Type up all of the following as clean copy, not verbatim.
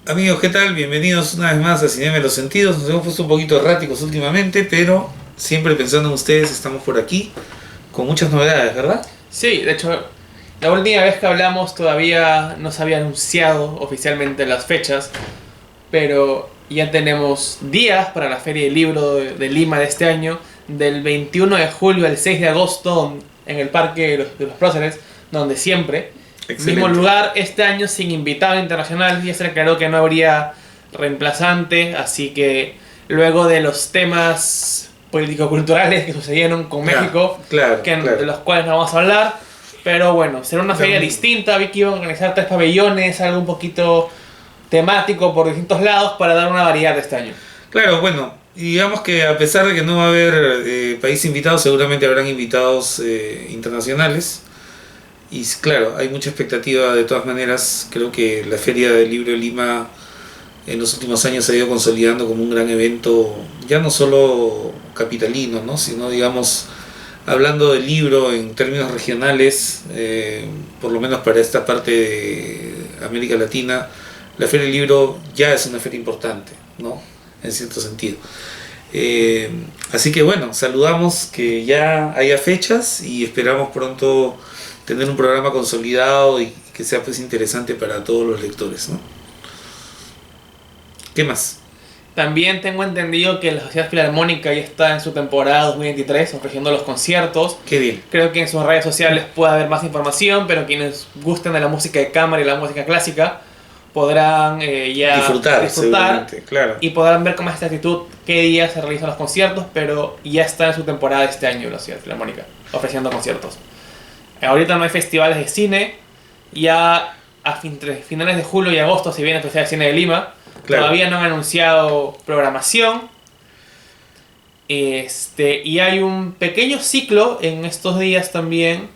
Amigos, ¿qué tal? Bienvenidos una vez más a Cinema de los Sentidos. Nos hemos puesto un poquito erráticos últimamente, pero siempre pensando en ustedes, estamos por aquí con muchas novedades, ¿verdad? Sí, de hecho, la última vez que hablamos todavía no se había anunciado oficialmente las fechas, pero ya tenemos días para la Feria del Libro de Lima de este año, del 21 de julio al 6 de agosto en el Parque de los Próceres, donde siempre. Mismo Excelente. lugar, este año sin invitado internacional, ya se declaró que no habría reemplazante, así que luego de los temas político-culturales que sucedieron con Ya, México, claro, de claro. los cuales no vamos a hablar, pero bueno, será una feria Tam- distinta, vi que iban a organizar tres pabellones, algo un poquito temático por distintos lados para dar una variedad este año. Claro, bueno, y digamos que a pesar de que no va a haber país invitados, seguramente habrán invitados internacionales. Y claro, hay mucha expectativa de todas maneras. Creo que la Feria del Libro de Lima en los últimos años se ha ido consolidando como un gran evento, ya no solo capitalino, ¿no? Sino, digamos, hablando del libro en términos regionales, por lo menos para esta parte de América Latina, la Feria del Libro ya es una feria importante, ¿no? En cierto sentido. Eh, Así que bueno, saludamos que ya haya fechas y esperamos pronto tener un programa consolidado y que sea pues interesante para todos los lectores, ¿no? ¿Qué más? También tengo entendido que la Sociedad Filarmónica ya está en su temporada 2023 ofreciendo los conciertos. Qué bien. Creo que en sus redes sociales puede haber más información, pero quienes gusten de la música de cámara y la música clásica podrán ya Disfrutar, disfrutar seguramente, claro. y podrán ver con más exactitud qué día se realizan los conciertos, pero ya está en su temporada este año la Ciudad Filarmónica ofreciendo conciertos. Ahorita no hay festivales de cine, ya entre finales de julio y agosto se viene el Festival de Cine de Lima, Claro. todavía no han anunciado programación, y hay un pequeño ciclo en estos días también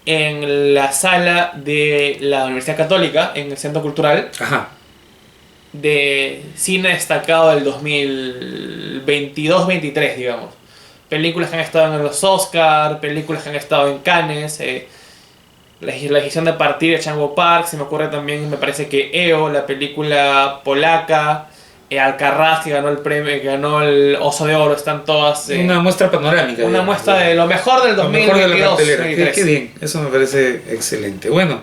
en la sala de la Universidad Católica, en el Centro Cultural, Ajá. de cine destacado del 2022-23, digamos. Películas que han estado en los Oscar, películas que han estado en Cannes, la legislación de partir de Chango Park, se me ocurre también, me parece que EO, la película polaca, Alcarrás, que ganó el premio, que ganó el Oso de Oro, están todas Una muestra panorámica, una digamos, muestra de lo mejor del lo mejor de la cartelera. Qué 2022-23. bien, eso me parece excelente. Bueno,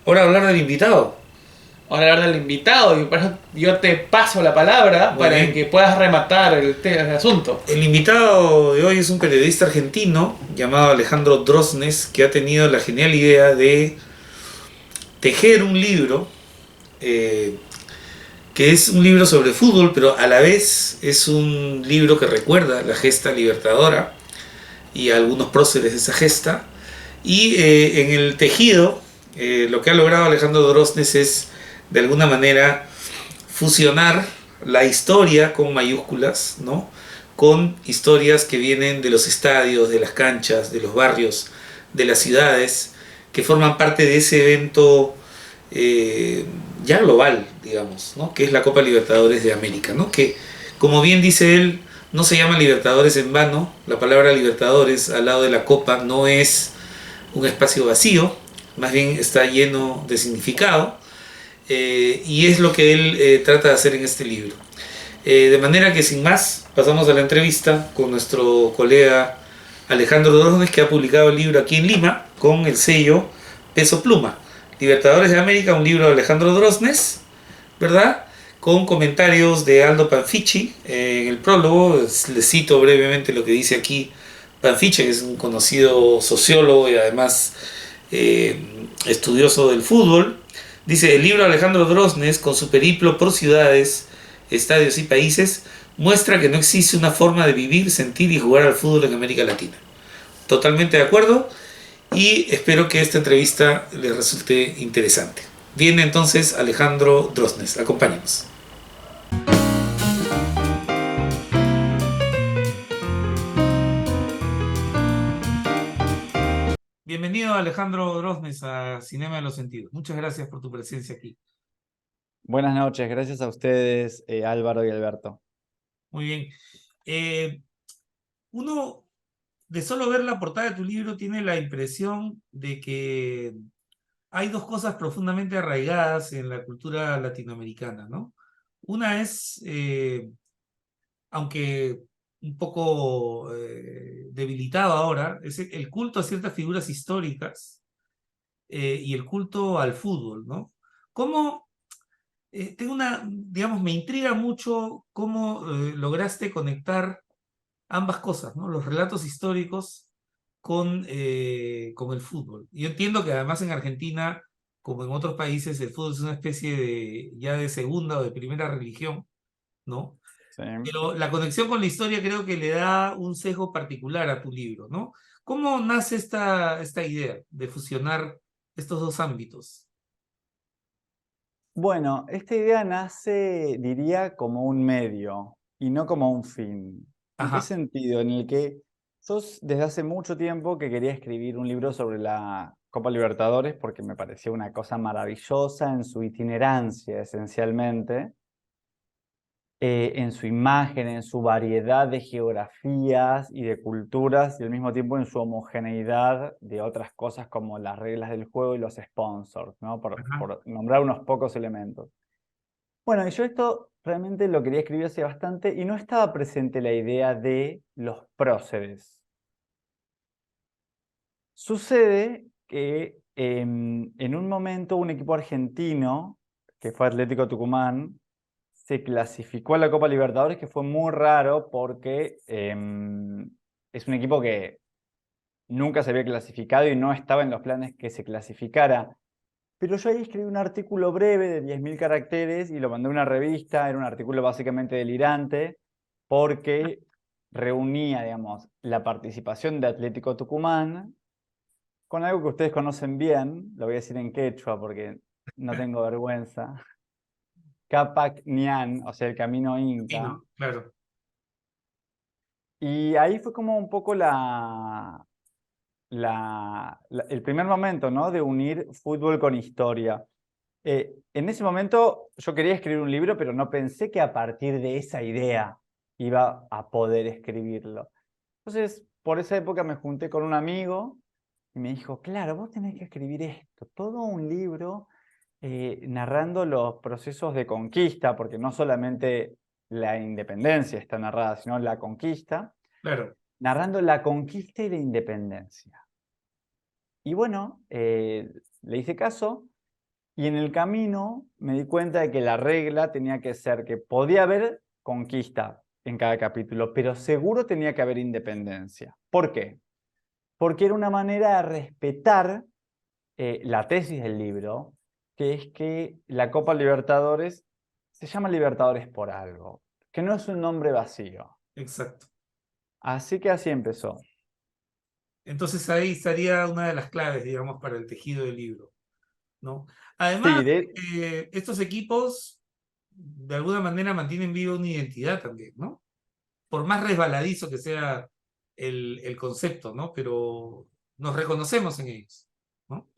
ahora hablar del invitado. Ahora hablar del invitado, y por eso yo te paso la palabra Muy para bien. que puedas rematar el asunto. El invitado de hoy es un periodista argentino llamado Alejandro Drosnes, que ha tenido la genial idea de tejer un libro eh, que es un libro sobre fútbol, pero a la vez es un libro que recuerda la gesta libertadora y a algunos próceres de esa gesta. Y en el tejido, lo que ha logrado Alejandro Drosnes es, de alguna manera, fusionar la historia con mayúsculas, ¿no? Con historias que vienen de los estadios, de las canchas, de los barrios, de las ciudades, que forman parte de ese evento eh, ya global, digamos, ¿no? Que es la Copa Libertadores de América, ¿no? Que, como bien dice él, no se llama Libertadores en vano. La palabra Libertadores al lado de la Copa no es un espacio vacío, más bien está lleno de significado, y es lo que él trata de hacer en este libro. De manera que sin más, pasamos a la entrevista con nuestro colega Alejandro Drosnes, que ha publicado el libro aquí en Lima con el sello Peso Pluma. Libertadores de América, un libro de Alejandro Drosnes, ¿verdad? Con comentarios de Aldo Panfichi en el prólogo. Les cito brevemente lo que dice aquí Panfichi, que es un conocido sociólogo y además eh, estudioso del fútbol. Dice, el libro de Alejandro Drosnes, con su periplo por ciudades, estadios y países, muestra que no existe una forma de vivir, sentir y jugar al fútbol en América Latina. Totalmente de acuerdo y espero que esta entrevista les resulte interesante. Viene entonces Alejandro Drosnes, acompáñenos. Bienvenido Alejandro Drosnes a Cinema de los Sentidos. Muchas gracias por tu presencia aquí. Buenas noches, gracias a ustedes, Álvaro y Alberto. Muy bien. Eh, Uno de solo ver la portada de tu libro tiene la impresión de que hay dos cosas profundamente arraigadas en la cultura latinoamericana, ¿no? Una es, aunque un poco debilitado ahora, es el culto a ciertas figuras históricas y el culto al fútbol, ¿no? ¿Cómo, tengo una, digamos, me intriga mucho cómo lograste conectar ambas cosas, ¿no? Los relatos históricos con el fútbol. Yo entiendo que además en Argentina, como en otros países, el fútbol es una especie de ya de segunda o de primera religión, ¿no? Sí. Pero la conexión con la historia creo que le da un sesgo particular a tu libro, ¿no? ¿Cómo nace esta idea de fusionar estos dos ámbitos? Bueno, esta idea nace, diría, como un medio y no como un fin. ¿En qué Ajá, sentido? En el que sos desde hace mucho tiempo que quería escribir un libro sobre la Copa Libertadores porque me parecía una cosa maravillosa en su itinerancia, esencialmente, en su imagen, en su variedad de geografías y de culturas y al mismo tiempo en su homogeneidad de otras cosas como las reglas del juego y los sponsors, ¿no? ajá, Por nombrar unos pocos elementos. Bueno, y yo esto realmente lo quería escribir hace bastante y no estaba presente la idea de los próceres. Sucede que en un momento un equipo argentino, que fue Atlético Tucumán, se clasificó a la Copa Libertadores, que fue muy raro porque es un equipo que nunca se había clasificado y no estaba en los planes que se clasificara. Pero yo ahí escribí un artículo breve de 10.000 caracteres y lo mandé a una revista. Era un artículo básicamente delirante porque reunía, digamos, la participación de Atlético Tucumán con algo que ustedes conocen bien, lo voy a decir en quechua porque no tengo vergüenza. Capac Nian, o sea, el camino sí, inca. ¿no? Claro. Y ahí fue como un poco el primer momento, ¿no? De unir fútbol con historia. En ese momento yo quería escribir un libro, pero no pensé que a partir de esa idea iba a poder escribirlo. Entonces, por esa época me junté con un amigo y me dijo, claro, vos tenés que escribir esto, todo un libro narrando los procesos de conquista, porque no solamente la independencia está narrada, sino la conquista, Claro. narrando la conquista y la independencia. Y bueno, le hice caso y en el camino me di cuenta de que la regla tenía que ser que podía haber conquista en cada capítulo, pero seguro tenía que haber independencia. ¿Por qué? Porque era una manera de respetar la tesis del libro, que es que la Copa Libertadores se llama Libertadores por algo, que no es un nombre vacío. Exacto. Así que así empezó. Entonces ahí estaría una de las claves, digamos, para el tejido del libro, ¿no? Además, Sí, estos equipos de alguna manera mantienen viva una identidad también, ¿no? Por más resbaladizo que sea el concepto, ¿no? Pero nos reconocemos en ellos, ¿no?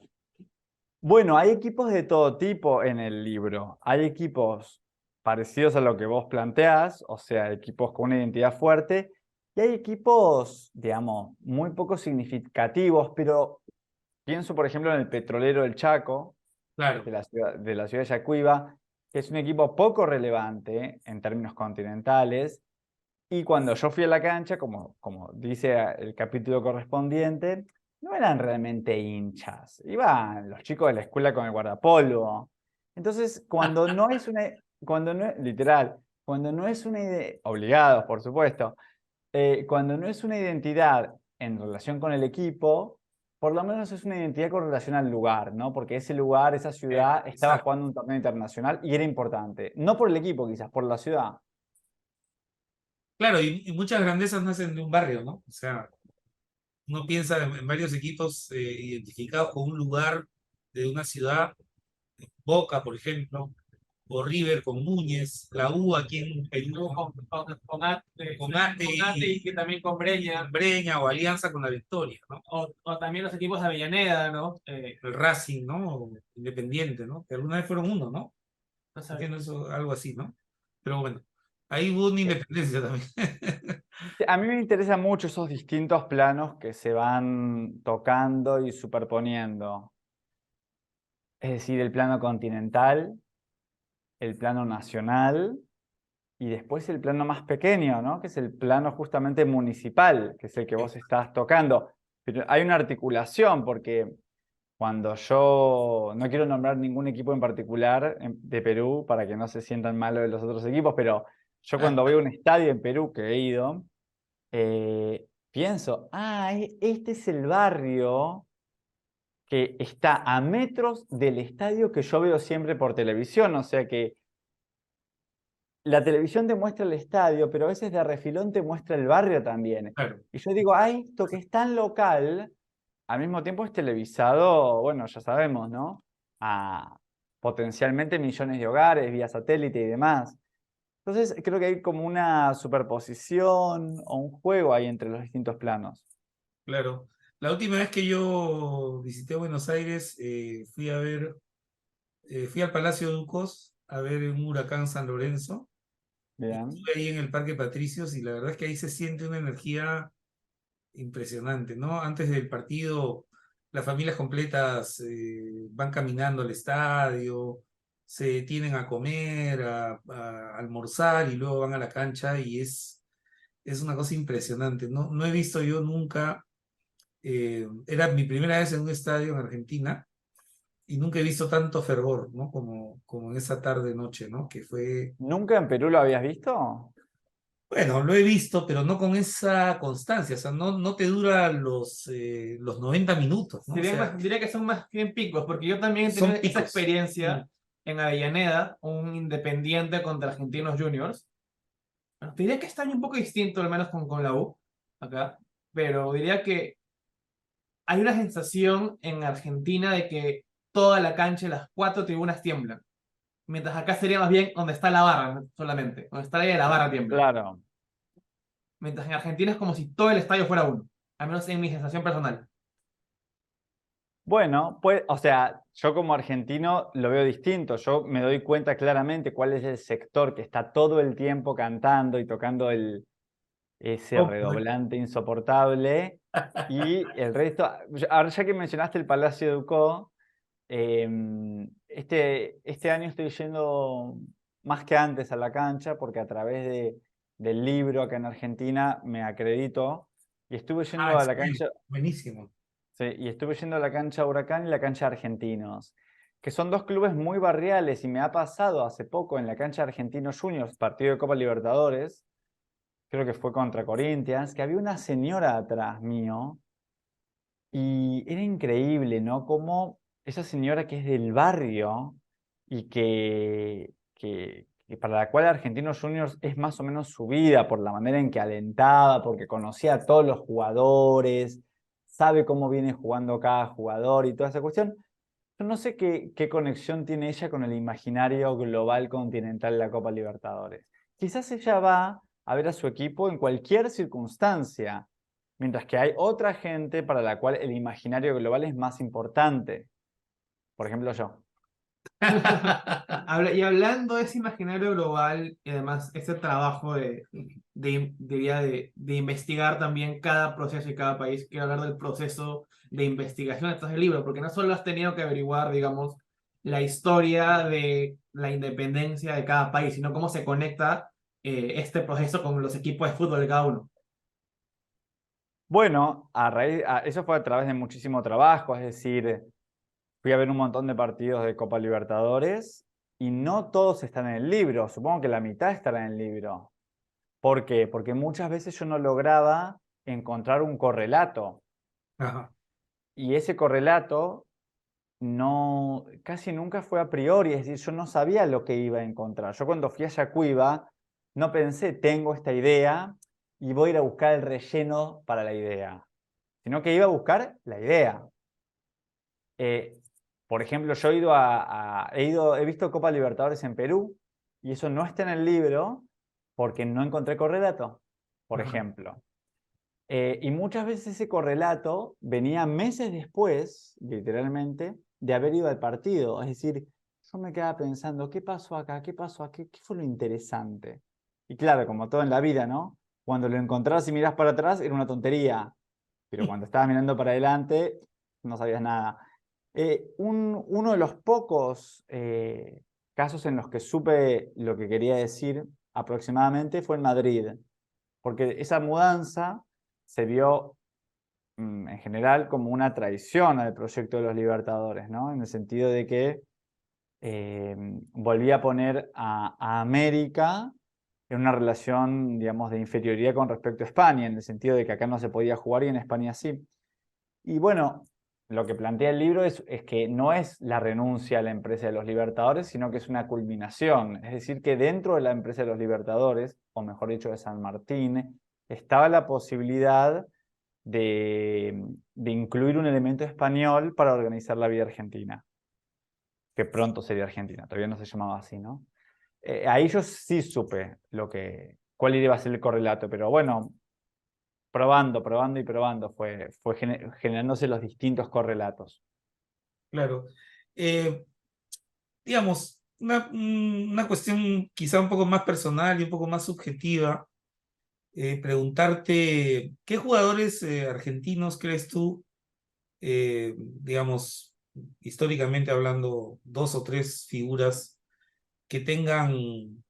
bueno, hay equipos de todo tipo en el libro. Hay equipos parecidos a lo que vos planteás, o sea, equipos con una identidad fuerte, y hay equipos, digamos, muy poco significativos, pero pienso, por ejemplo, en el Petrolero del Chaco, Claro, de la ciudad de Yacuiba, que es un equipo poco relevante en términos continentales, y cuando yo fui a la cancha, como dice el capítulo correspondiente, no eran realmente hinchas. Iban los chicos de la escuela con el guardapolvo. Entonces, literal, cuando no es una idea, obligados, por supuesto, cuando no es una identidad en relación con el equipo, por lo menos es una identidad con relación al lugar, ¿no? Porque ese lugar, esa ciudad, estaba exacto. jugando un torneo internacional y era importante. No por el equipo, quizás, por la ciudad. Claro, y muchas grandezas nacen de un barrio, ¿no? O sea, uno piensa en varios equipos identificados con un lugar de una ciudad, Boca, por ejemplo, o River con Núñez, la U aquí en Perú con Ate Y que también con Breña, Breña o Alianza con la Victoria, ¿no? o también los equipos de Avellaneda, ¿no? El Racing, ¿no? Independiente, ¿no? Que alguna vez fueron uno, ¿no? No sé. Entiendo eso, algo así, ¿no? Pero bueno, ahí hubo una independencia también. A mí me interesan mucho esos distintos planos que se van tocando y superponiendo. Es decir, el plano continental, el plano nacional y después el plano más pequeño, ¿no? Que es el plano justamente municipal, que es el que vos estás tocando. Pero hay una articulación porque cuando yo, no quiero nombrar ningún equipo en particular de Perú para que no se sientan mal de los otros equipos, pero yo cuando voy a un estadio en Perú que he ido, pienso, este es el barrio que está a metros del estadio que yo veo siempre por televisión, o sea que la televisión te muestra el estadio, pero a veces de refilón te muestra el barrio también. Claro, Y yo digo, esto que es tan local, al mismo tiempo es televisado, bueno, ya sabemos, ¿no? A potencialmente millones de hogares, vía satélite y demás. Entonces creo que hay como una superposición o un juego ahí entre los distintos planos. claro. La última vez que yo visité Buenos Aires, fui al Palacio Ducos a ver un huracán San Lorenzo. Bien. Estuve ahí en el Parque Patricios y la verdad es que ahí se siente una energía impresionante, ¿no? Antes del partido, las familias completas van caminando al estadio, se detienen a comer, a almorzar y luego van a la cancha y es una cosa impresionante. No, no he visto yo nunca, era mi primera vez en un estadio en Argentina y nunca he visto tanto fervor, ¿no? Como en esa tarde-noche, ¿no? Que fue, ¿Nunca en Perú lo habías visto? bueno, lo he visto, pero no con esa constancia, o sea, no, no te dura los 90 minutos, ¿no? O sea, Diría que son más bien picos, porque yo también he tenido son esa picos. experiencia en Avellaneda, un Independiente contra Argentinos Juniors. Bueno, te diría que este año un poco distinto, al menos con la U, acá, pero diría que hay una sensación en Argentina de que toda la cancha y las cuatro tribunas tiemblan, mientras acá sería más bien donde está la barra solamente, donde está la barra tiembla. Claro. Mientras en Argentina es como si todo el estadio fuera uno, al menos en mi sensación personal. Bueno, pues, o sea, yo como argentino lo veo distinto. Yo me doy cuenta claramente cuál es el sector que está todo el tiempo cantando y tocando ese Oh, redoblante insoportable. Y el resto, ahora ya que mencionaste el Palacio de Ducó, este año estoy yendo más que antes a la cancha porque a través del libro acá en Argentina me acredito y estuve yendo ah, a es la cancha. buenísimo. Sí, y estuve yendo a la cancha Huracán y la cancha Argentinos, que son dos clubes muy barriales y me ha pasado hace poco en la cancha Argentinos Juniors, partido de Copa Libertadores, creo que fue contra Corinthians, que había una señora atrás mío y era increíble, ¿no? Como esa señora que es del barrio y que para la cual Argentinos Juniors es más o menos su vida por la manera en que alentaba, porque conocía a todos los jugadores, sabe cómo viene jugando cada jugador y toda esa cuestión. Yo no sé qué conexión tiene ella con el imaginario global continental de la Copa Libertadores. Quizás ella va a ver a su equipo en cualquier circunstancia, mientras que hay otra gente para la cual el imaginario global es más importante. Por ejemplo, yo. Y hablando de ese imaginario global y además ese trabajo de investigar también cada proceso y cada país, quiero hablar del proceso de investigación detrás del libro, porque no solo has tenido que averiguar, digamos, la historia de la independencia de cada país, sino cómo se conecta este proceso con los equipos de fútbol de cada uno. Bueno, eso fue a través de muchísimo trabajo, es decir, fui a ver un montón de partidos de Copa Libertadores y no todos están en el libro, supongo que la mitad estará en el libro. ¿Por qué? Porque muchas veces yo no lograba encontrar un correlato Ajá. y ese correlato no, casi nunca fue a priori, es decir, yo no sabía lo que iba a encontrar. Yo cuando fui a Yacuiba no pensé, tengo esta idea y voy a ir a buscar el relleno para la idea, sino que iba a buscar la idea. Eh, por ejemplo, yo he visto Copa Libertadores en Perú y eso no está en el libro porque no encontré correlato, por Ajá. ejemplo. Y muchas veces ese correlato venía meses después, literalmente, de haber ido al partido. Es decir, yo me quedaba pensando, ¿qué pasó acá? ¿Qué pasó aquí? ¿Qué fue lo interesante? Y claro, como todo en la vida, ¿no? Cuando lo encontrás y mirás para atrás era una tontería, pero cuando estabas mirando para adelante no sabías nada. Uno de los pocos casos en los que supe lo que quería decir aproximadamente fue en Madrid, porque esa mudanza se vio en general como una traición al proyecto de los Libertadores, ¿no? En el sentido de que volvía a poner a América en una relación, digamos, de inferioridad con respecto a España, en el sentido de que acá no se podía jugar y en España sí. Y bueno, lo que plantea el libro es que no es la renuncia a la empresa de los Libertadores, sino que es una culminación. Es decir, que dentro de la empresa de los Libertadores, o mejor dicho, de San Martín, estaba la posibilidad de incluir un elemento español para organizar la vida argentina, que pronto sería Argentina, todavía no se llamaba así, ¿no? Ahí yo sí supe cuál iba a ser el correlato, pero bueno, probando y probando fue generándose los distintos correlatos. Claro. Digamos, una cuestión quizá un poco más personal y un poco más subjetiva. Preguntarte, ¿qué jugadores argentinos crees tú, digamos, históricamente hablando, dos o tres figuras que tengan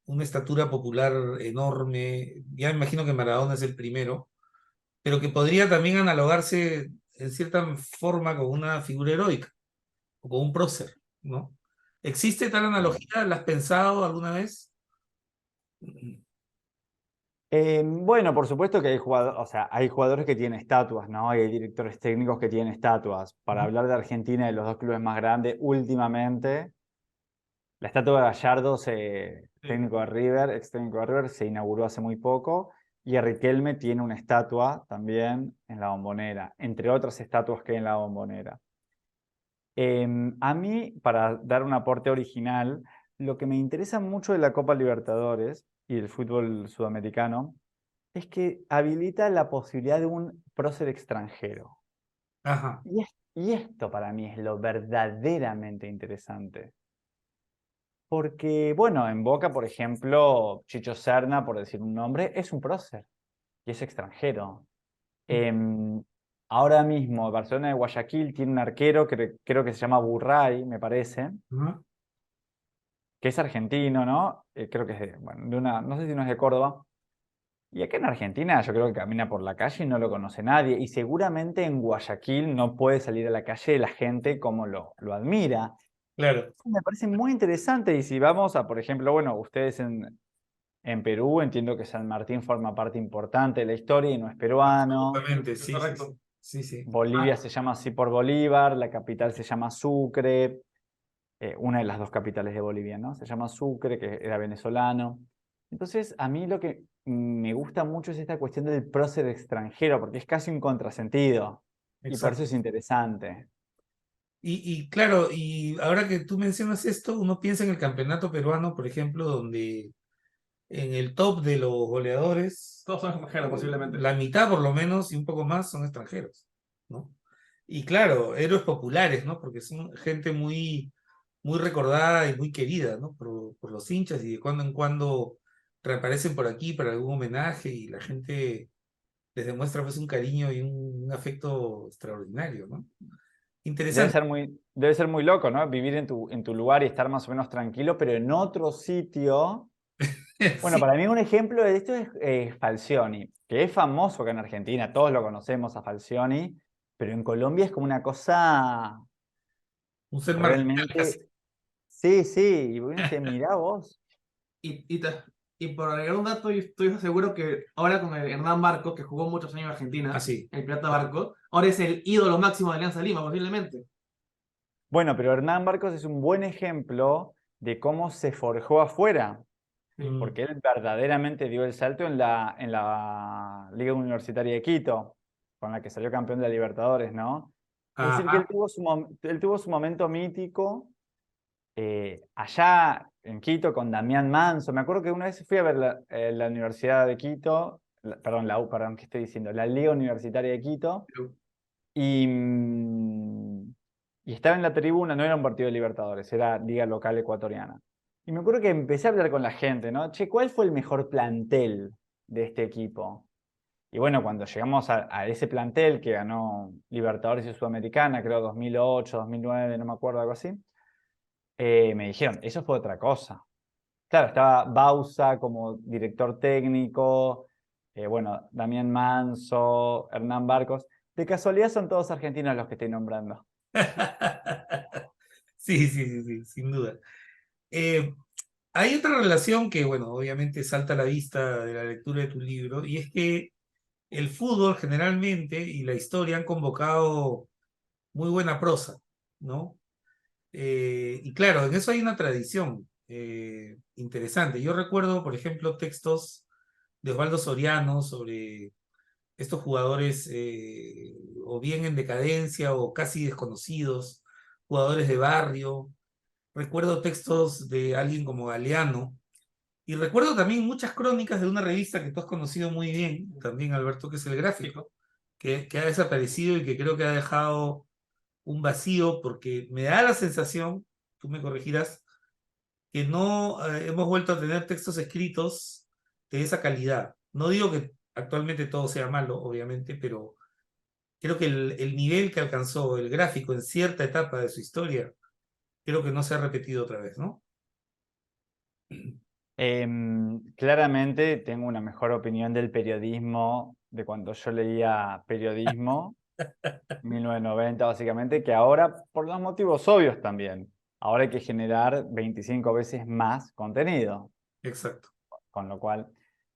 una estatura popular enorme? Ya me imagino que Maradona es el primero, pero que podría también analogarse en cierta forma con una figura heroica o con un prócer, ¿no? ¿Existe tal analogía? ¿La has pensado alguna vez? Bueno, por supuesto que hay jugadores, o sea, hay jugadores que tienen estatuas, ¿no? Y hay directores técnicos que tienen estatuas. Para Ujú. hablar de Argentina y de los dos clubes más grandes, últimamente, la estatua de Gallardo, Sí. técnico de River, ex técnico de River, se inauguró hace muy poco. Y Riquelme tiene una estatua también en la Bombonera, entre otras estatuas que hay en la Bombonera. A mí, para dar un aporte original, lo que me interesa mucho de la Copa Libertadores y del fútbol sudamericano es que habilita la posibilidad de un prócer extranjero. Ajá, Y esto para mí es lo verdaderamente interesante. Porque, bueno, en Boca, por ejemplo, Chicho Serna, por decir un nombre, es un prócer y es extranjero. Em, Ahora mismo, Barcelona de Guayaquil tiene un arquero que creo que se llama Burray, me parece, ajá, que es argentino, ¿no? Creo que es bueno, no sé si no es de Córdoba. Y acá en Argentina yo creo que camina por la calle y no lo conoce nadie. Y seguramente en Guayaquil no puede salir a la calle la gente como lo admira. claro. Me parece muy interesante. Y si vamos a, por ejemplo, bueno, ustedes en Perú, entiendo que San Martín forma parte importante de la historia y no es peruano. Absolutamente, Es sí, sí, correcto. sí, sí. Bolivia se llama así por Bolívar, la capital se llama Sucre, una de las dos capitales de Bolivia, ¿no? Se llama Sucre, que era venezolano. Entonces, a mí lo que me gusta mucho es esta cuestión del prócer extranjero, porque es casi un contrasentido, y por eso Exacto. es interesante. Y claro, y ahora que tú mencionas esto, uno piensa en el campeonato peruano, por ejemplo, donde en el top de los goleadores, Todos son extranjeros, posiblemente. la mitad por lo menos y un poco más son extranjeros, ¿no? Y claro, héroes populares, ¿no? Porque son gente muy, muy recordada y muy querida, ¿no? Por los hinchas y de cuando en cuando reaparecen por aquí para algún homenaje y la gente les demuestra pues un cariño y un afecto extraordinario, ¿no? Interesante. Debe ser muy loco, ¿no? Vivir en tu lugar y estar más o menos tranquilo, pero en otro sitio. Bueno, Sí, para mí un ejemplo de esto es Falcioni, que es famoso acá en Argentina, todos lo conocemos a Falcioni, pero en Colombia es como una cosa un ser marginal casi. realmente. Sí, sí, y uno dice, mirá vos. Y, y, te- y por agregar un dato, yo estoy seguro que ahora con el Hernán Barco, que jugó muchos años en Argentina, Así. el Pirata Barco, ahora es el ídolo máximo de Alianza Lima, posiblemente. Bueno, pero Hernán Barcos es un buen ejemplo de cómo se forjó afuera, Sí. porque él verdaderamente dio el salto en la Liga Universitaria de Quito, con la que salió campeón de la Libertadores, ¿no? Es decir, que Ajá. él tuvo su momento mítico allá en Quito con Damián Manso. Me acuerdo que una vez fui a ver la Universidad de Quito, perdón, perdón, ¿qué estoy diciendo? La Liga Universitaria de Quito. Y, y estaba en la tribuna, no era un partido de Libertadores, era Liga Local Ecuatoriana. Y me acuerdo que empecé a hablar con la gente, ¿no? Che, ¿cuál fue el mejor plantel de este equipo? Y bueno, cuando llegamos a ese plantel que ganó Libertadores y Sudamericana, creo 2008, 2009, no me acuerdo, algo así, me dijeron, eso fue otra cosa. Claro, estaba Bausa como director técnico, bueno, Damián Manso, Hernán Barcos. De casualidad son todos argentinos los que estoy nombrando. Sí, sí, sí, sí, sin duda. Eh, Hay otra relación que, bueno, obviamente salta a la vista de la lectura de tu libro, y es que el fútbol generalmente y la historia han convocado muy buena prosa, ¿no? Y claro, en eso hay una tradición interesante. Yo recuerdo, por ejemplo, textos de Osvaldo Soriano sobre estos jugadores o bien en decadencia o casi desconocidos, jugadores de barrio. Recuerdo textos de alguien como Galeano. Y recuerdo también muchas crónicas de una revista que tú has conocido muy bien, también Alberto, que es El Gráfico, que ha desaparecido y que creo que ha dejado un vacío porque me da la sensación, tú me corregirás, que no hemos vuelto a tener textos escritos de esa calidad. No digo que actualmente todo sea malo, obviamente, pero creo que el nivel que alcanzó el gráfico en cierta etapa de su historia, creo que no se ha repetido otra vez, ¿no? Claramente tengo una mejor opinión del periodismo de cuando yo leía periodismo, 1990 básicamente, que ahora por los motivos obvios también. Ahora hay que generar 25 veces más contenido, Exacto. con lo cual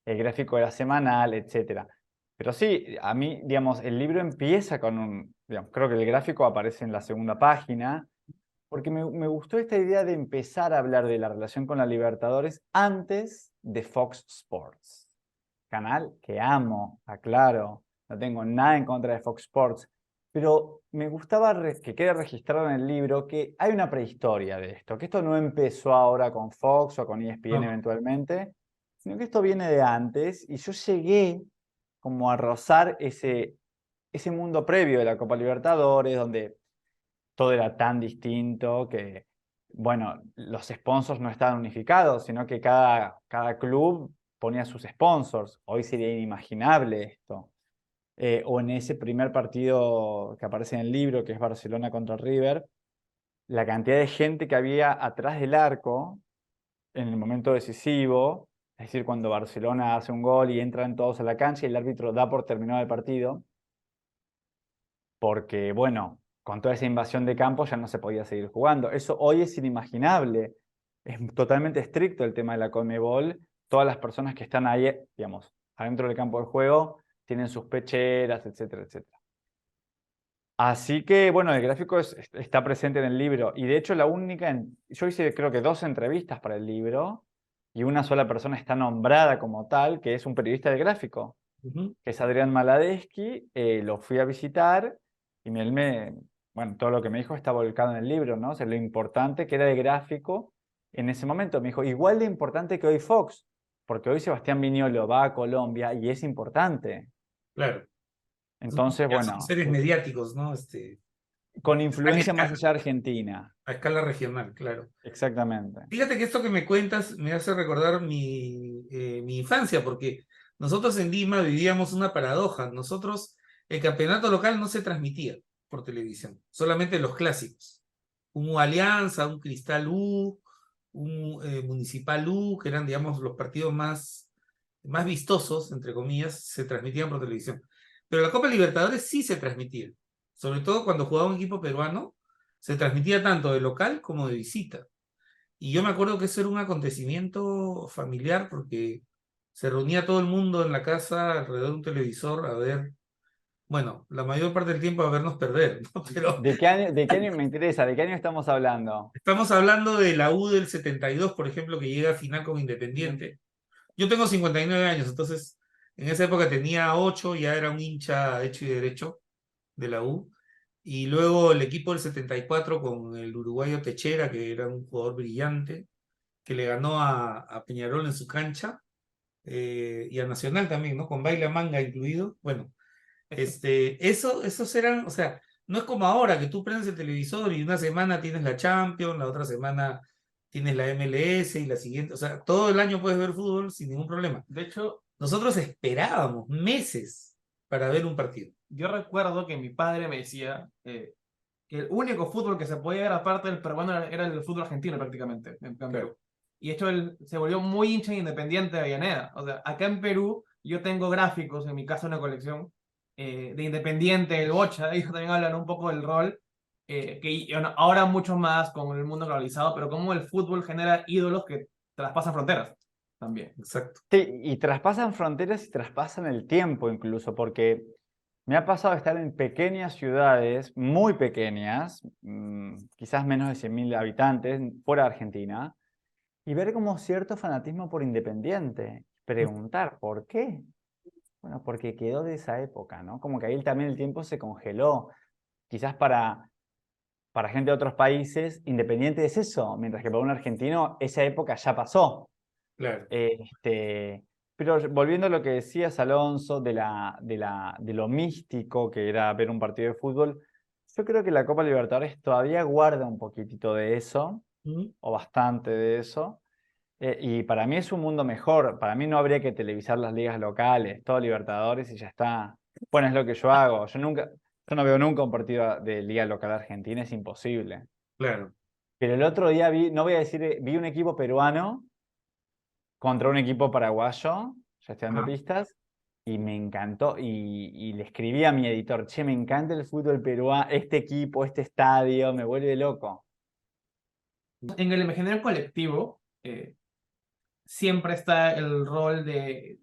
el gráfico era semanal, etcétera. Pero sí, a mí, digamos, el libro empieza con digamos, creo que el gráfico aparece en la segunda página, porque me gustó esta idea de empezar a hablar de la relación con la Libertadores antes de Fox Sports. Canal que amo, aclaro, no tengo nada en contra de Fox Sports, pero me gustaba que quede registrado en el libro que hay una prehistoria de esto, que esto no empezó ahora con Fox o con ESPN No, eventualmente, sino que esto viene de antes y yo llegué como a rozar ese mundo previo de la Copa Libertadores, donde todo era tan distinto que, bueno, los sponsors no estaban unificados, sino que cada club ponía sus sponsors. Hoy sería inimaginable esto. O en ese primer partido que aparece en el libro, que es Barcelona contra River, la cantidad de gente que había atrás del arco en el momento decisivo, es decir, cuando Barcelona hace un gol y entran todos a la cancha y el árbitro da por terminado el partido, porque, bueno, con toda esa invasión de campo ya no se podía seguir jugando. Eso hoy es inimaginable. Es totalmente estricto el tema de la Conmebol. Todas las personas que están ahí, digamos, adentro del campo de juego, tienen sus pecheras, etcétera, etcétera. Así que, bueno, el gráfico está presente en el libro. Y de hecho, yo hice creo que 2 entrevistas para el libro y una sola persona está nombrada como tal, que es un periodista de gráfico, ujú, que es Adrián Maladeschi. Lo fui a visitar y bueno, todo lo que me dijo está volcado en el libro, ¿no? O sea, lo importante que era el gráfico en ese momento. Me dijo, igual de importante que hoy Fox, porque hoy Sebastián Viñolo va a Colombia y es importante. claro. Entonces, Ya son bueno, seres mediáticos, ¿no? con A influencia más escala, allá de Argentina. a escala regional, claro. Exactamente. Fíjate que esto que me cuentas me hace recordar mi infancia, porque nosotros en Lima vivíamos una paradoja. Nosotros, el campeonato local no se transmitía por televisión, solamente los clásicos. Un U Alianza, un Cristal U, un Municipal U, que eran, digamos, los partidos más vistosos, entre comillas, se transmitían por televisión. Pero la Copa Libertadores sí se transmitía, sobre todo cuando jugaba un equipo peruano, se transmitía tanto de local como de visita. Y yo me acuerdo que eso era un acontecimiento familiar porque se reunía todo el mundo en la casa alrededor de un televisor a ver, bueno, la mayor parte del tiempo a vernos perder, ¿no? Pero ¿De qué año me interesa? ¿De qué año estamos hablando? estamos hablando de la U del 72, por ejemplo, que llega a final con Independiente. Yo tengo 59 años, entonces en esa época tenía 8, ya era un hincha hecho y derecho de la U. Y luego el equipo del 74 con el uruguayo Techera, que era un jugador brillante, que le ganó a Peñarol en su cancha, y a Nacional también, ¿no? Con baile a manga incluido. Bueno, esos eran, o sea, no es como ahora que tú prendes el televisor y una semana tienes la Champions, la otra semana tienes la MLS y la siguiente, o sea, todo el año puedes ver fútbol sin ningún problema. De hecho, nosotros esperábamos meses para ver un partido. Yo recuerdo que mi padre me decía que el único fútbol que se podía ver aparte del peruano era el fútbol argentino prácticamente, en Perú. Claro. Y de hecho él se volvió muy hincha Independiente de Avellaneda. O sea, acá en Perú yo tengo gráficos, en mi casa una colección de Independiente, el Bocha, ellos también hablan un poco del rol, bueno, ahora mucho más con el mundo globalizado, pero cómo el fútbol genera ídolos que traspasan fronteras también. Exacto. Sí, y traspasan fronteras y traspasan el tiempo incluso, porque me ha pasado estar en pequeñas ciudades, muy pequeñas, quizás menos de 100.000 habitantes, fuera de Argentina, y ver como cierto fanatismo por Independiente. Preguntar, ¿por qué? Bueno, porque quedó de esa época, ¿no? Como que ahí también el tiempo se congeló. Quizás para gente de otros países, Independiente es eso, mientras que para un argentino esa época ya pasó. Claro. Pero volviendo a lo que decías, Alonso, de lo místico que era ver un partido de fútbol, yo creo que la Copa Libertadores todavía guarda un poquitito de eso, o bastante de eso, y para mí es un mundo mejor. Para mí no habría que televisar las ligas locales, todo Libertadores y ya está. Bueno, es lo que yo hago. Yo no veo nunca un partido de liga local argentina, es imposible. Claro. Pero el otro día no voy a decir, vi un equipo peruano contra un equipo paraguayo, ya estoy dando Ajá. pistas, y me encantó. Y le escribí a mi editor, che, me encanta el fútbol peruano, este equipo, este estadio, me vuelve loco. En el imaginario colectivo, siempre está el rol el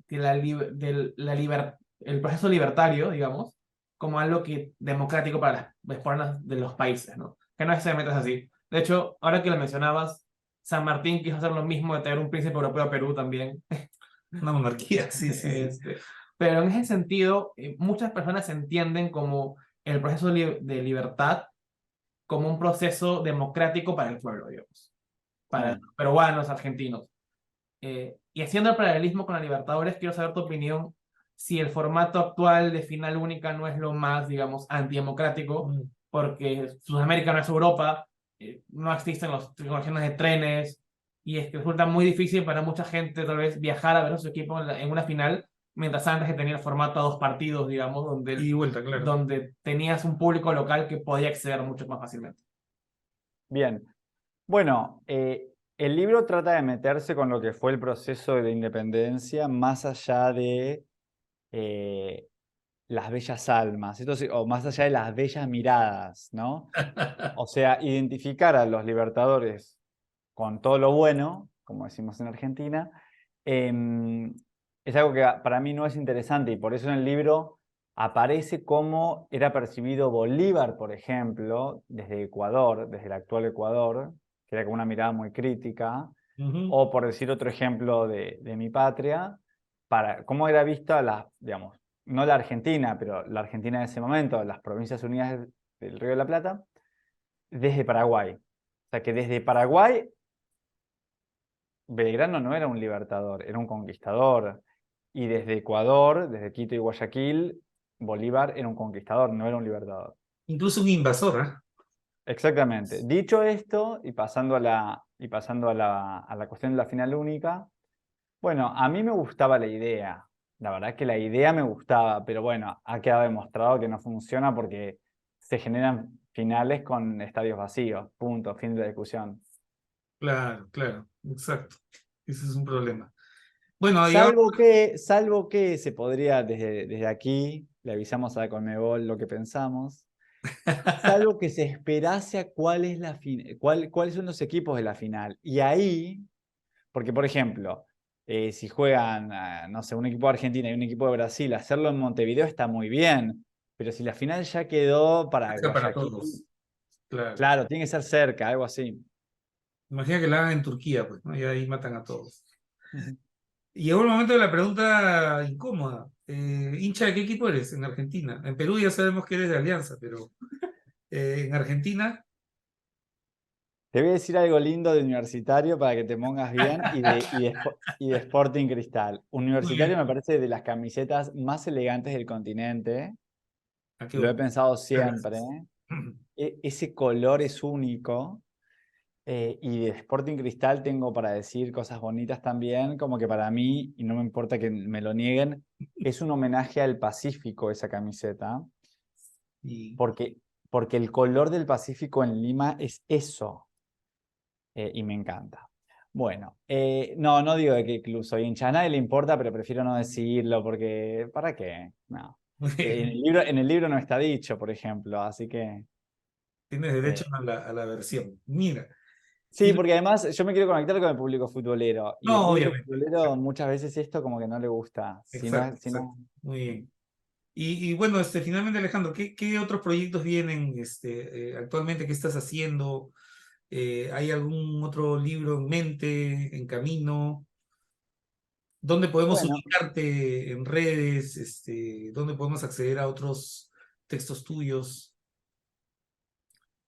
proceso libertario, digamos, como algo democrático para las personas de los países, ¿no? Que no necesariamente es así. De hecho, ahora que lo mencionabas, San Martín quiso hacer lo mismo de traer un príncipe europeo a Perú también. Una monarquía, sí, sí, sí. Este, pero en ese sentido, muchas personas entienden como el proceso de libertad como un proceso democrático para el pueblo, digamos, para los peruanos, argentinos. Y haciendo el paralelismo con la Libertadores, quiero saber tu opinión si el formato actual de final única no es lo más, digamos, antidemocrático, porque Sudamérica no es Europa, no existen las conexiones de trenes, y es que resulta muy difícil para mucha gente tal vez viajar a ver a su equipo en una final, mientras antes que tenía el formato a dos partidos, digamos, Y vuelta, claro. donde tenías un público local que podía acceder mucho más fácilmente. Bien. Bueno, el libro trata de meterse con lo que fue el proceso de independencia más allá de las bellas almas, o más allá de las bellas miradas, ¿no? O sea, identificar a los libertadores con todo lo bueno, como decimos en Argentina, es algo que para mí no es interesante y por eso en el libro aparece cómo era percibido Bolívar, por ejemplo, desde Ecuador, desde el actual Ecuador, que era con una mirada muy crítica, o por decir otro ejemplo de mi patria, para cómo era vista digamos, no la Argentina, pero la Argentina de ese momento, las Provincias Unidas del Río de la Plata, desde Paraguay. O sea que desde Paraguay Belgrano no era un libertador, era un conquistador. Y desde Ecuador, desde Quito y Guayaquil, Bolívar era un conquistador, no era un libertador. Incluso un invasor, ¿eh? Exactamente. Dicho esto, y pasando a la cuestión de la final única, bueno, a mí me gustaba la idea. La verdad que la idea me gustaba, pero bueno, ha quedado demostrado que no funciona porque se generan finales con estadios vacíos. Punto, fin de la discusión. Claro, claro, exacto. Ese es un problema. Bueno, digamos, Salvo que se podría, desde aquí, le avisamos a la Conmebol lo que pensamos, salvo que se esperase a cuáles son los equipos de la final. Y ahí, porque por ejemplo, si juegan, no sé, un equipo de Argentina y un equipo de Brasil, hacerlo en Montevideo está muy bien, pero si la final ya quedó para para Guayaquil, todos. Claro. claro, tiene que ser cerca, algo así. Imagina que la hagan en Turquía, pues, ¿no? Y ahí matan a todos. Y llegó el momento de la pregunta incómoda. ¿Hincha de qué equipo eres en Argentina? En Perú ya sabemos que eres de Alianza, pero en Argentina. Te voy a decir algo lindo de Universitario para que te pongas bien y de Sporting Cristal. Muy Universitario bien. me parece de las camisetas más elegantes del continente. Ah, qué Lo he bueno. pensado Muchas siempre. gracias. Ese color es único. Y de Sporting Cristal tengo para decir cosas bonitas también, como que para mí, y no me importa que me lo nieguen, es un homenaje al Pacífico esa camiseta, Y porque, porque el color del Pacífico en Lima es eso, y me encanta. Bueno, no digo de qué club soy hincha, a nadie le importa, pero prefiero no decirlo porque, ¿para qué? No. En el libro no está dicho, por ejemplo, así que... tienes derecho eh, a la versión. Mira, y Sí, porque además yo me quiero conectar con el público futbolero y el no, público obviamente. futbolero muchas veces esto como que no le gusta. Si no, Exacto, si exacto. no... Muy bien. Y bueno, finalmente, Alejandro, ¿qué otros proyectos vienen actualmente? ¿Qué estás haciendo? ¿Hay algún otro libro en mente, en camino? ¿Dónde podemos Bueno, ubicarte en redes? ¿Dónde podemos acceder a otros textos tuyos?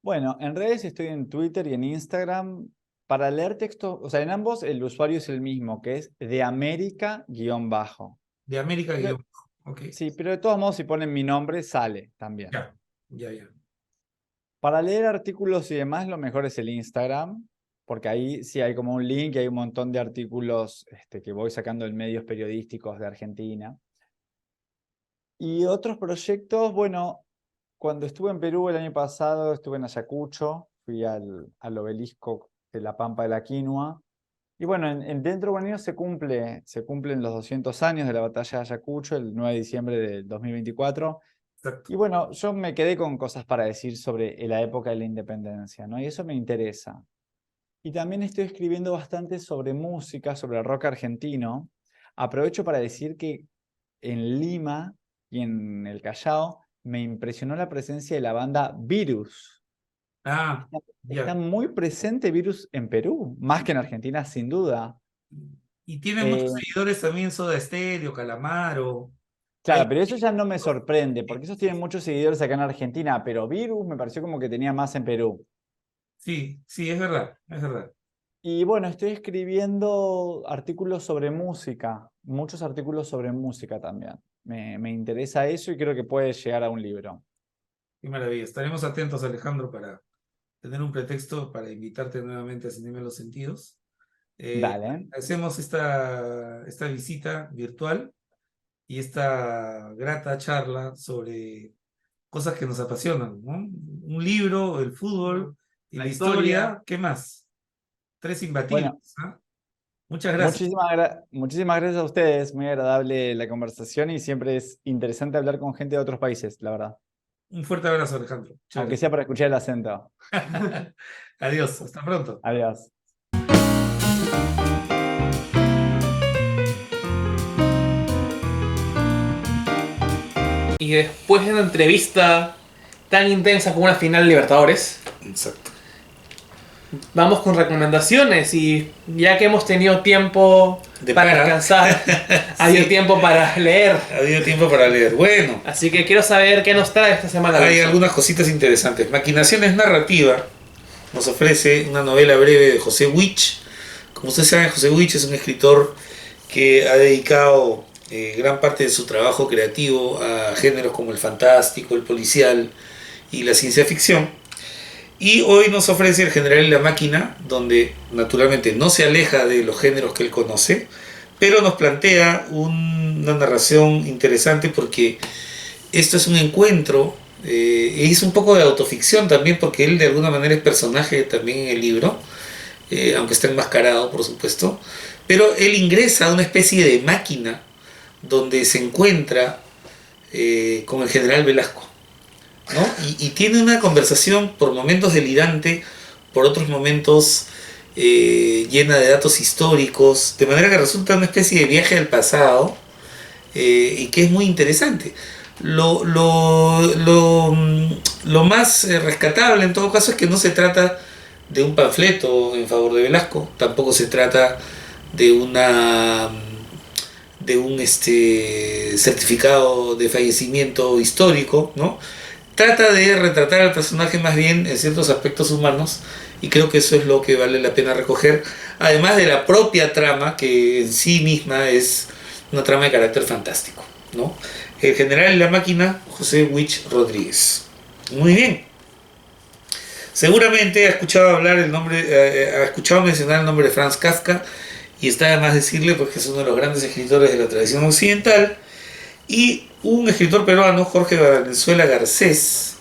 bueno, en redes estoy en Twitter y en Instagram para leer textos, o sea, en ambos el usuario es el mismo, que es de América-bajo. De América Pero, Guión. Ok, sí, pero de todos modos si ponen mi nombre sale también. ya, ya. Para leer artículos y demás lo mejor es el Instagram, porque ahí sí hay como un link y hay un montón de artículos que voy sacando en medios periodísticos de Argentina. Y otros proyectos, bueno, cuando estuve en Perú el año pasado, estuve en Ayacucho, fui al obelisco de la Pampa de la Quinua. Y bueno, dentro de un año se cumplen los 200 años de la batalla de Ayacucho, el 9 de diciembre del 2024. Exacto. Y bueno, yo me quedé con cosas para decir sobre la época de la independencia, ¿no? Y eso me interesa. Y también estoy escribiendo bastante sobre música, sobre el rock argentino. Aprovecho para decir que en Lima y en el Callao me impresionó la presencia de la banda Virus. Ah, Está ya. muy presente Virus en Perú, más que en Argentina, sin duda. Y tienen muchos Eh, seguidores también Soda Stereo, Calamaro. Hay, claro, pero eso ya no me sorprende, porque esos tienen muchos seguidores acá en Argentina, pero Virus me pareció como que tenía más en Perú. sí, sí, es verdad, es verdad. Y bueno, estoy escribiendo artículos sobre música, muchos artículos sobre música también. Me interesa eso y creo que puede llegar a un libro. Qué maravilla. Estaremos atentos, Alejandro, para tener un pretexto para invitarte nuevamente a Cinema en los Sentidos. Dale. Hacemos esta visita virtual y esta grata charla sobre cosas que nos apasionan, ¿no? Un libro, el fútbol y la historia. ¿Qué más? Tres imbatibles, Bueno, ¿ah? Muchas gracias. muchísimas gracias a ustedes. Muy agradable la conversación y siempre es interesante hablar con gente de otros países, la verdad. Un fuerte abrazo, Alejandro. Muchas Aunque sea gracias. para escuchar el acento. Adiós, hasta pronto. Adiós. Y después de una entrevista tan intensa como una final de Libertadores, Exacto. vamos con recomendaciones. Y ya que hemos tenido tiempo para descansar, ha habido Sí. tiempo para leer. Ha habido tiempo para leer. Bueno, Así que quiero saber qué nos trae esta semana. hay Alonso. algunas cositas interesantes. Maquinaciones Narrativa nos ofrece una novela breve de José Witch. Como ustedes saben, José Witch es un escritor que ha dedicado gran parte de su trabajo creativo a géneros como el fantástico, el policial y la ciencia ficción. Y hoy nos ofrece El General y la Máquina, donde naturalmente no se aleja de los géneros que él conoce, pero nos plantea una narración interesante porque esto es un encuentro, es un poco de autoficción también, porque él de alguna manera es personaje también en el libro, aunque está enmascarado, por supuesto, pero él ingresa a una especie de máquina donde se encuentra con el general Velasco, ¿no? Y tiene una conversación por momentos delirante, por otros momentos llena de datos históricos, de manera que resulta una especie de viaje al pasado y que es muy interesante. Lo más rescatable en todo caso es que no se trata de un panfleto en favor de Velasco, tampoco se trata de un certificado de fallecimiento histórico, ¿no? Trata de retratar al personaje más bien en ciertos aspectos humanos y creo que eso es lo que vale la pena recoger, además de la propia trama que en sí misma es una trama de carácter fantástico, ¿no? El General y la Máquina, José Witch Rodríguez. Muy bien. Seguramente ha escuchado hablar el nombre, ha escuchado mencionar el nombre de Franz Kafka, y está además decirle pues, que es uno de los grandes escritores de la tradición occidental. Y un escritor peruano, Jorge Valenzuela Garcés,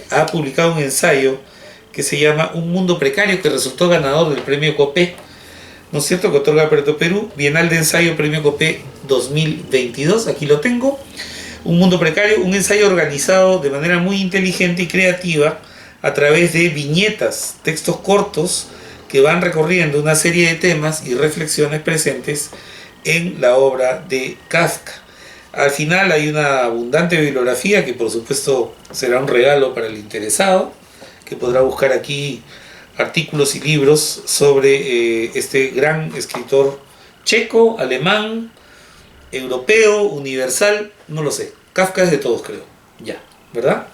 ha publicado un ensayo que se llama Un mundo precario, que resultó ganador del premio Copé, ¿no es cierto?, que otorga Puerto Perú, Bienal de Ensayo, premio Copé 2022, aquí lo tengo. Un mundo precario, un ensayo organizado de manera muy inteligente y creativa a través de viñetas, textos cortos que van recorriendo una serie de temas y reflexiones presentes en la obra de Kafka. Al final hay una abundante bibliografía que por supuesto será un regalo para el interesado, que podrá buscar aquí artículos y libros sobre este gran escritor checo, alemán, europeo, universal, no lo sé. Kafka es de todos, creo. Ya, ¿verdad?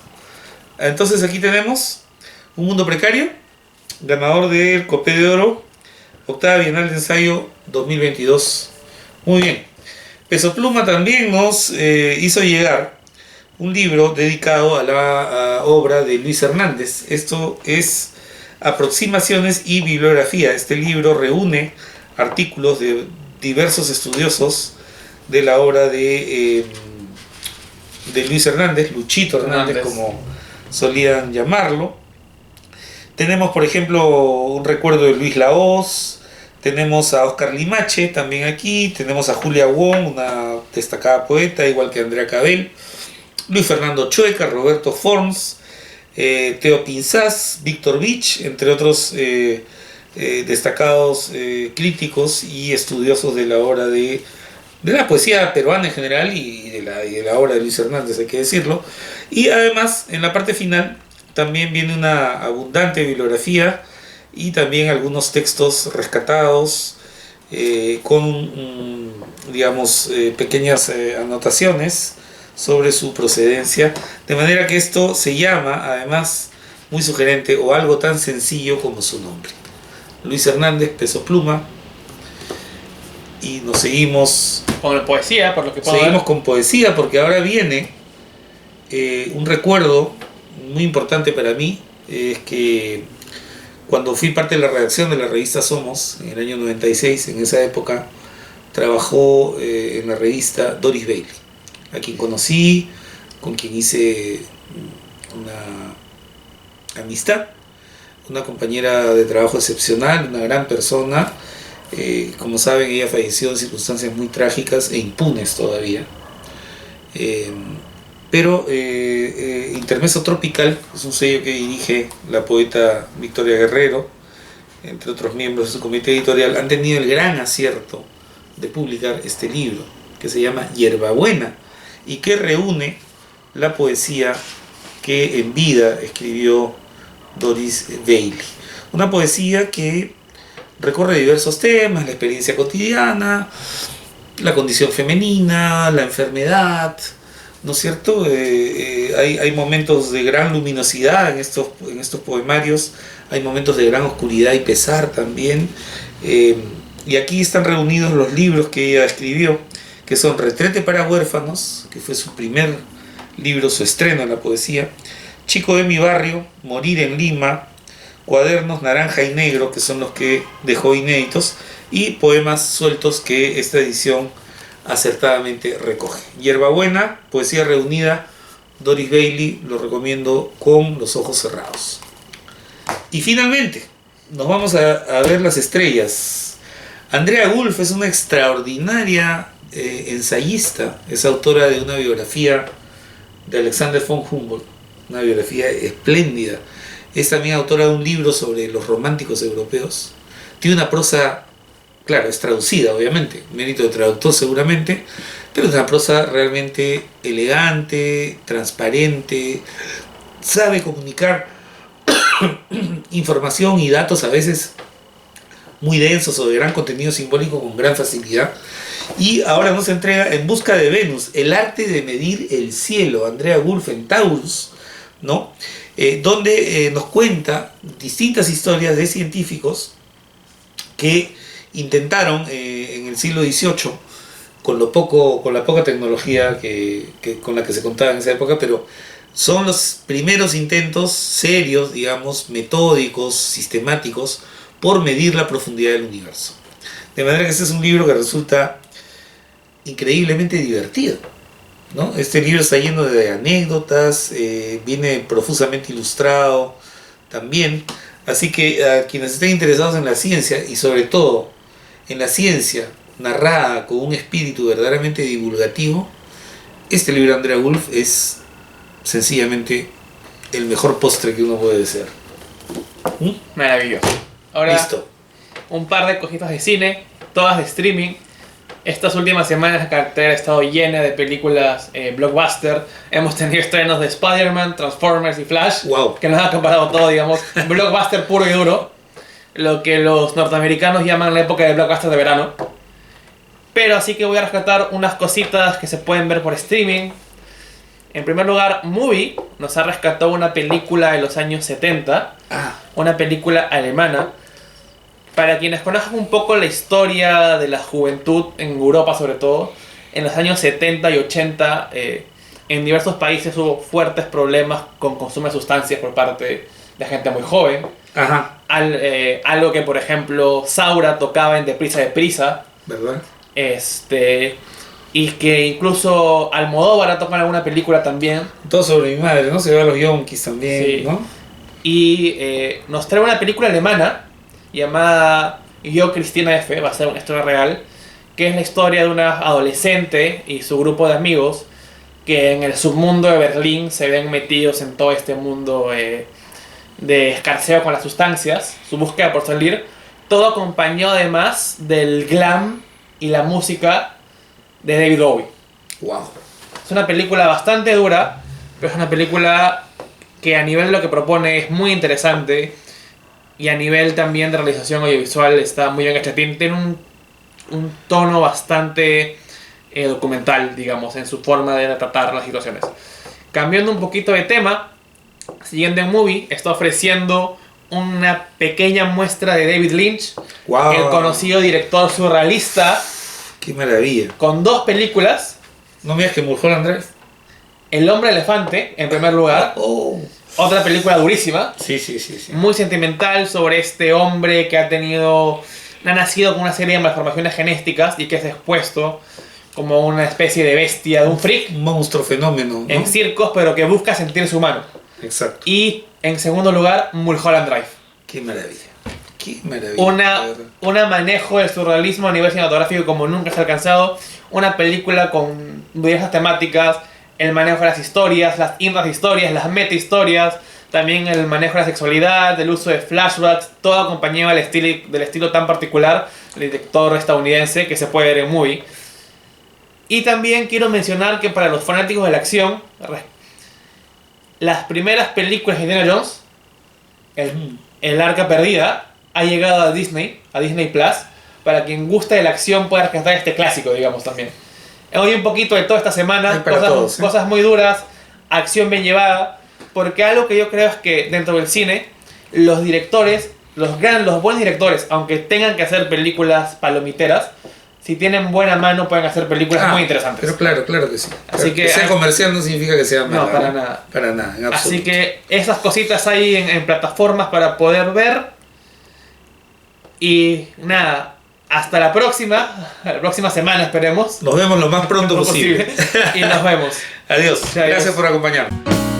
Entonces aquí tenemos Un mundo precario, ganador del Copé de Oro, octava Bienal de Ensayo 2022. Muy bien. Peso Pluma también nos hizo llegar un libro dedicado a la obra de Luis Hernández. Esto es Aproximaciones y Bibliografía. Este libro reúne artículos de diversos estudiosos de la obra de Luis Hernández, Luchito Hernández, como solían llamarlo. Tenemos, por ejemplo, un recuerdo de Luis Lahoz, tenemos a Oscar Limache también aquí, tenemos a Julia Wong, una destacada poeta, igual que Andrea Cabel, Luis Fernando Chueca, Roberto Forns, Teo Pinzás, Víctor Vich, entre otros destacados críticos y estudiosos de la obra de la poesía peruana en general y de la obra de Luis Hernández, hay que decirlo. Y además, en la parte final, también viene una abundante bibliografía y también algunos textos rescatados con, digamos, pequeñas anotaciones sobre su procedencia, de manera que esto se llama, además, muy sugerente, o algo tan sencillo como su nombre. Luis Hernández, Peso Pluma. Y nos seguimos con poesía, por lo que puedo seguimos ver. con poesía, porque ahora viene un recuerdo muy importante para mí. Es que cuando fui parte de la redacción de la revista Somos, en el año 96, en esa época, trabajó en la revista Doris Bailey, a quien conocí, con quien hice una amistad, una compañera de trabajo excepcional, una gran persona. Como saben, ella falleció en circunstancias muy trágicas e impunes todavía. Pero Intermezzo Tropical es un sello que dirige la poeta Victoria Guerrero, entre otros miembros de su comité editorial, han tenido el gran acierto de publicar este libro, que se llama Hierbabuena, y que reúne la poesía que en vida escribió Doris Bailey. Una poesía que recorre diversos temas: la experiencia cotidiana, la condición femenina, la enfermedad, ¿no es cierto? Hay momentos de gran luminosidad en estos poemarios, hay momentos de gran oscuridad y pesar también. Y aquí están reunidos los libros que ella escribió, que son Retrete para huérfanos, que fue su primer libro, su estreno en la poesía, Chico de mi barrio, Morir en Lima, Cuadernos Naranja y Negro, que son los que dejó inéditos, y poemas sueltos que esta edición acertadamente recoge. Hierbabuena, poesía reunida, Doris Bailey, lo recomiendo con los ojos cerrados. Y finalmente, nos vamos a ver las estrellas. Andrea Gulf es una extraordinaria ensayista, es autora de una biografía de Alexander von Humboldt, una biografía espléndida. Es también autora de un libro sobre los románticos europeos. Tiene una prosa, claro, es traducida obviamente, mérito de traductor seguramente, pero es una prosa realmente elegante, transparente, sabe comunicar información y datos a veces muy densos o de gran contenido simbólico con gran facilidad. Y ahora nos entrega En busca de Venus, el arte de medir el cielo, Andrea Gulf en Taurus, ¿no? Donde nos cuenta distintas historias de científicos que intentaron en el siglo XVIII, con la poca tecnología con la que se contaba en esa época, pero son los primeros intentos serios, digamos, metódicos, sistemáticos, por medir la profundidad del universo. De manera que este es un libro que resulta increíblemente divertido, ¿no? Este libro está lleno de anécdotas, viene profusamente ilustrado también, así que a quienes estén interesados en la ciencia, y sobre todo en la ciencia narrada con un espíritu verdaderamente divulgativo, este libro de Andrea Wulf es sencillamente el mejor postre que uno puede desear. Maravilloso. Ahora, Listo. un par de cositas de cine, todas de streaming. Estas últimas semanas la cartera ha estado llena de películas blockbuster. Hemos tenido estrenos de Spider-Man, Transformers y Flash, Wow. que nos han comparado todo, digamos, blockbuster puro y duro. Lo que los norteamericanos llaman la época de blockbuster de verano. Pero así que voy a rescatar unas cositas que se pueden ver por streaming. En primer lugar, Movie nos ha rescatado una película de los años 70, una película alemana. Para quienes conozcan un poco la historia de la juventud en Europa, sobre todo, en los años 70 y 80, en diversos países hubo fuertes problemas con consumo de sustancias por parte de gente muy joven. Ajá, Algo que, por ejemplo, Saura tocaba en Deprisa, Deprisa. ¿verdad? Y que incluso Almodóvar ha tocado en alguna película también. Todo sobre mi madre, ¿no? Se ve a los yonkis también, Sí. ¿no? Y nos trae una película alemana llamada Yo, Cristina F., va a ser una historia real, que es la historia de una adolescente y su grupo de amigos que en el submundo de Berlín se ven metidos en todo este mundo de escarceo con las sustancias, su búsqueda por salir, todo acompañado además del glam y la música de David Bowie. Wow. Es una película bastante dura, pero es una película que a nivel de lo que propone es muy interesante y a nivel también de realización audiovisual está muy bien hecha. Tiene un tono bastante documental, digamos, en su forma de tratar las situaciones. Cambiando un poquito de tema, siguiendo en Movie, está ofreciendo una pequeña muestra de David Lynch, Wow. el conocido director surrealista, Qué maravilla. con 2 películas. ¿No miras que Mulholland Drive? El hombre elefante, en primer lugar, Oh. otra película durísima, Sí. muy sentimental sobre este hombre que ha nacido con una serie de malformaciones genéticas y que es expuesto como una especie de bestia, de un freak, Un monstruo fenómeno, ¿no? en circos, pero que busca sentirse humano. Exacto. Y en segundo lugar, Mulholland Drive. Qué maravilla. Qué maravilla. la verdad. Una manejo del surrealismo a nivel cinematográfico como nunca se ha alcanzado. Una película con diversas temáticas, el manejo de las historias, las intrahistorias, las meta-historias, también el manejo de la sexualidad, el uso de flashbacks, todo acompañado del estilo tan particular del director estadounidense que se puede ver en Movie. Y también quiero mencionar que para los fanáticos de la acción, las primeras películas de Indiana Jones, el Arca Perdida, ha llegado a Disney Plus. Para quien guste de la acción puede rescatar este clásico, digamos, también. Hoy un poquito de toda esta semana, Hay para todos, ¿eh? cosas muy duras, acción bien llevada, porque algo que yo creo es que dentro del cine, los directores, los buenos directores, aunque tengan que hacer películas palomiteras, si tienen buena mano pueden hacer películas muy interesantes. Pero claro que sí. Así Que sea comercial no significa que sea mala. No, para nada. Para nada, en absoluto. Así que esas cositas hay en plataformas para poder ver. Y nada, hasta la próxima semana esperemos. Nos vemos lo más pronto posible. Y nos vemos. Adiós. Adiós. Gracias por acompañarnos.